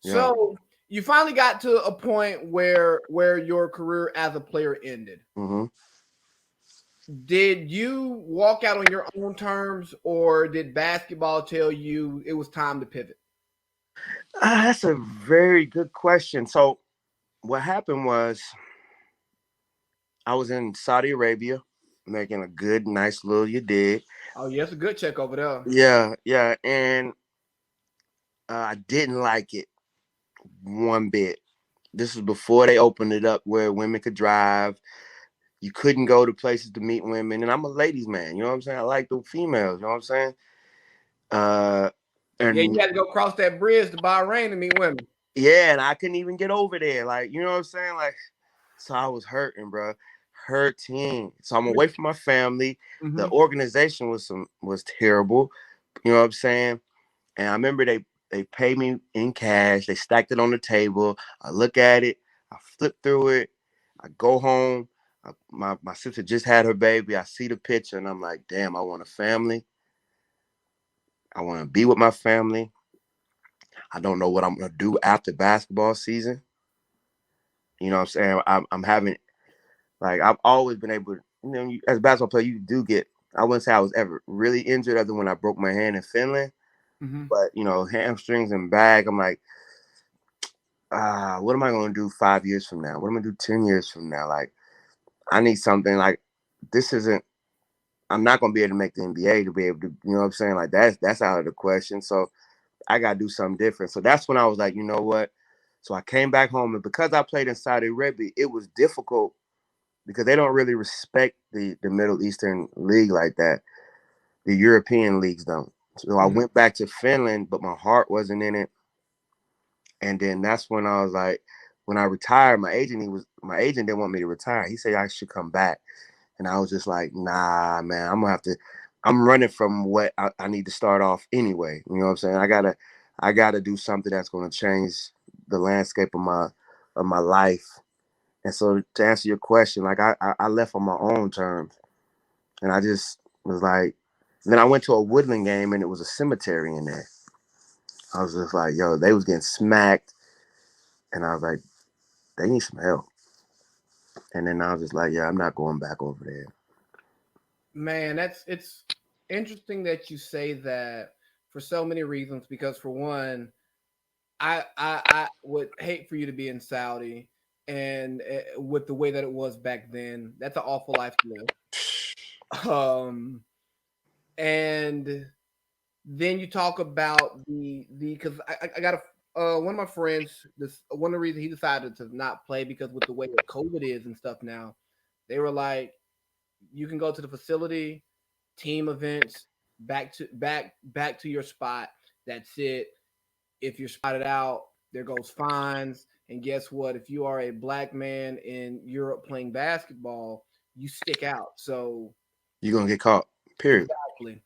Yeah. So you finally got to a point where your career as a player ended. Mm-hmm. Did you walk out on your own terms, or did basketball tell you it was time to pivot? That's a very good question. So what happened was I was in Saudi Arabia making a good, nice little you did. Oh, yeah, it's a good check over there. Yeah, yeah. And I didn't like it one bit. This was before they opened it up where women could drive. You couldn't go to places to meet women. And I'm a ladies' man, you know what I'm saying? I like the females, you know what I'm saying? Uh Yeah, and you had to go cross that bridge to Bahrain to meet women. yeah, and I couldn't even get over there. Like, you know what I'm saying? Like, so I was hurting, bro. Hurting. So I'm away from my family. The Mm-hmm. organization was terrible. You know what I'm saying? And I remember they paid me in cash. They stacked it on the table. I look at it. I flip through it. I go home. My sister just had her baby. I see the picture and I'm like, damn, I want a family. I want to be with my family. I don't know what I'm gonna do after basketball season. You know what I'm saying? I'm having like I've always been able to, as a basketball player, you do get. I wouldn't say I was ever really injured, other than when I broke my hand in Finland. Mm-hmm. But hamstrings and back. I'm like, what am I going to do 5 years from now? What am I going to do 10 years from now? Like, I need something like this. Isn't I'm not going to be able to make the NBA to be able to, you know what I'm saying? Like that's out of the question. So I got to do something different. So that's when I was like, you know what? So I came back home, and because I played in Saudi Arabia, it was difficult because they don't really respect the Middle Eastern League like that. The European leagues don't. So I Mm-hmm. went back to Finland, but my heart wasn't in it. And then that's when I was like, when I retired, my agent didn't want me to retire. He said I should come back. And I was just like, nah, man, I'm gonna have to I'm running from what I need to start off anyway. You know what I'm saying? I gotta do something that's gonna change the landscape of my life. And so to answer your question, like I left on my own terms. And I just was like, then I went to a Woodland game and it was a cemetery in there. I was just like, yo, they was getting smacked. And I was like, they need some help. And then I was just like, yeah, I'm not going back over there. Man, it's interesting that you say that for so many reasons. Because for one, I would hate for you to be in Saudi, and with the way that it was back then, that's an awful life to live. And then you talk about the because I got a one of my friends. This one of the reasons he decided to not play because with the way that COVID is and stuff now, they were like, you can go to the facility, team events, back to your spot. That's it. If you're spotted out, there goes fines. And guess what? If you are a black man in Europe playing basketball, you stick out. So You're gonna get caught. Period. exactly.